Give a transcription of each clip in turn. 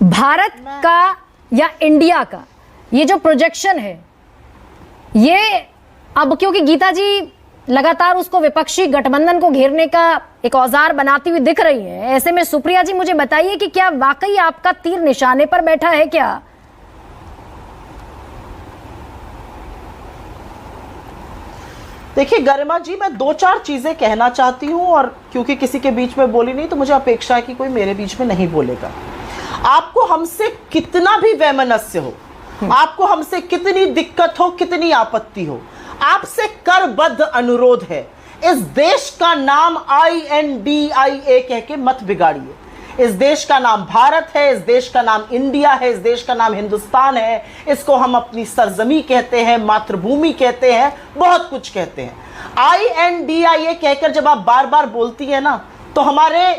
भारत का या इंडिया का ये जो प्रोजेक्शन है, ये अब क्योंकि गीता जी लगातार उसको विपक्षी गठबंधन को घेरने का एक औजार बनाती हुई दिख रही है, ऐसे में सुप्रिया जी मुझे बताइए कि क्या वाकई आपका तीर निशाने पर बैठा है क्या? देखिए गरिमा जी, मैं दो चार चीजें कहना चाहती हूं और क्योंकि किसी के बीच में बोली नहीं तो मुझे अपेक्षा है कि कोई मेरे बीच में नहीं बोलेगा। आपको हमसे कितना भी वैमनस्य हो, आपको हमसे कितनी दिक्कत हो, कितनी आपत्ति हो, आपसे करबद्ध अनुरोध है, इस देश का नाम INDIA कह के मत बिगाड़िए। इस देश का नाम भारत है, इस देश का नाम इंडिया है, इस देश का नाम हिंदुस्तान है। इसको हम अपनी सरजमी कहते हैं, मातृभूमि कहते हैं, बहुत कुछ कहते हैं। INDIA कहकर जब आप बार बार बोलती है ना, तो हमारे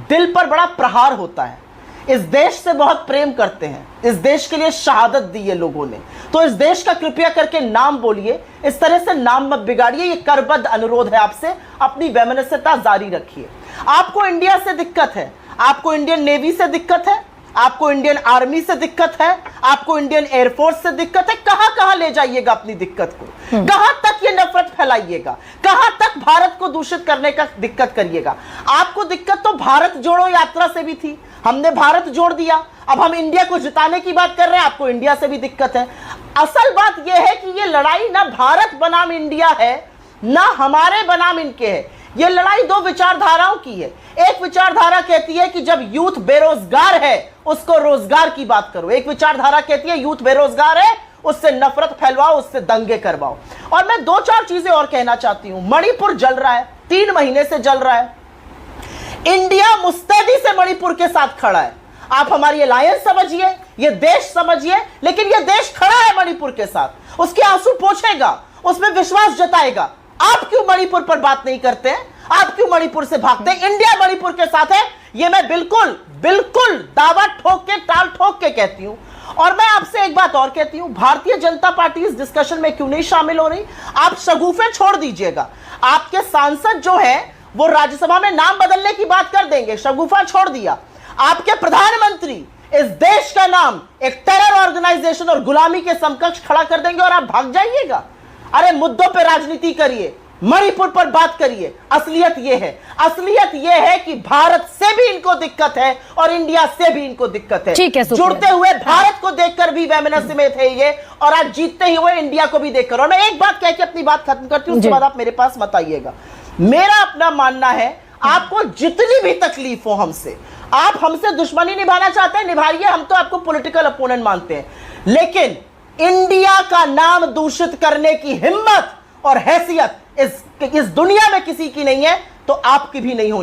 दिल पर बड़ा प्रहार होता है। इस देश से बहुत प्रेम करते हैं, इस देश के लिए शहादत दी है लोगों ने, तो इस देश का कृपया करके नाम बोलिए, इस तरह से नाम मत बिगाड़िए। ये करबद्ध अनुरोध है आपसे, अपनी वैमनस्यता जारी रखिए। आपको इंडिया से दिक्कत है, आपको इंडियन नेवी से दिक्कत है, आपको इंडियन आर्मी से दिक्कत है, आपको इंडियन एयरफोर्स से दिक्कत है। कहां कहां ले जाइएगा अपनी दिक्कत को? कहां तक ये नफरत फैलाइएगा? कहां तक भारत को दूषित करने का दिक्कत करिएगा? आपको दिक्कत तो भारत जोड़ो यात्रा से भी थी, हमने भारत जोड़ दिया, अब हम इंडिया को जिताने की बात कर रहे हैं, आपको इंडिया से भी दिक्कत है। असल बात यह है कि ये लड़ाई ना भारत बनाम इंडिया है, ना हमारे बनाम इनके है। ये लड़ाई दो विचारधाराओं की है। एक विचारधारा कहती है कि जब यूथ बेरोजगार है उसको रोजगार की बात करो। एक विचारधारा कहती है यूथ बेरोजगार है, उससे नफरत फैलवाओ, उससे दंगे करवाओ। और मैं दो चार चीजें और कहना चाहती हूं। मणिपुर जल रहा है, 3 महीने से जल रहा है। इंडिया मुस्तैदी से मणिपुर के साथ खड़ा है। आप हमारी अलायंस समझिए, ये देश समझिए, लेकिन ये देश खड़ा है मणिपुर के साथ। उसके आंसू पोंछेगा, उसमें विश्वास जताएगा। आप क्यों मणिपुर पर बात नहीं करते हैं? आप क्यों मणिपुर से भागते हैं? इंडिया मणिपुर के साथ है, ये मैं बिल्कुल बिल्कुल दावा ठोक के, टाल ठोक के कहती हूं। और मैं आपसे एक बात और कहती हूं, भारतीय जनता पार्टी इस डिस्कशन में क्यों नहीं शामिल हो रही? आप शगुफे छोड़ दीजिएगा। आपके सांसद जो है वो राज्यसभा में नाम बदलने की बात कर देंगे, शगुफा छोड़ दिया। आपके प्रधानमंत्री इस देश का नाम एक टेरर ऑर्गेनाइजेशन और गुलामी के समकक्ष खड़ा कर देंगे और आप भाग जाइएगा। अरे मुद्दों पे राजनीति करिए, मणिपुर पर बात करिए। असलियत यह है, असलियत यह है कि भारत से भी इनको दिक्कत है और इंडिया से भी इनको दिक्कत है। ठीक है, जुड़ते हुए भारत को देखकर भी वैमनस्य में थे ये, और आज जीतते ही हुए इंडिया को भी देखकर। और मैं एक बात कह के अपनी बात खत्म करती हूं, उसके बाद आप मेरे पास मत आइएगा। मेरा अपना मानना है, आपको जितनी भी तकलीफ हो हमसे, आप हमसे दुश्मनी निभाना चाहते हैं निभाइए, हम तो आपको पॉलिटिकल अपोनेंट मानते हैं, लेकिन इंडिया का नाम दूषित करने की हिम्मत और हैसियत इस दुनिया में किसी की नहीं है, तो आपकी भी नहीं होनी।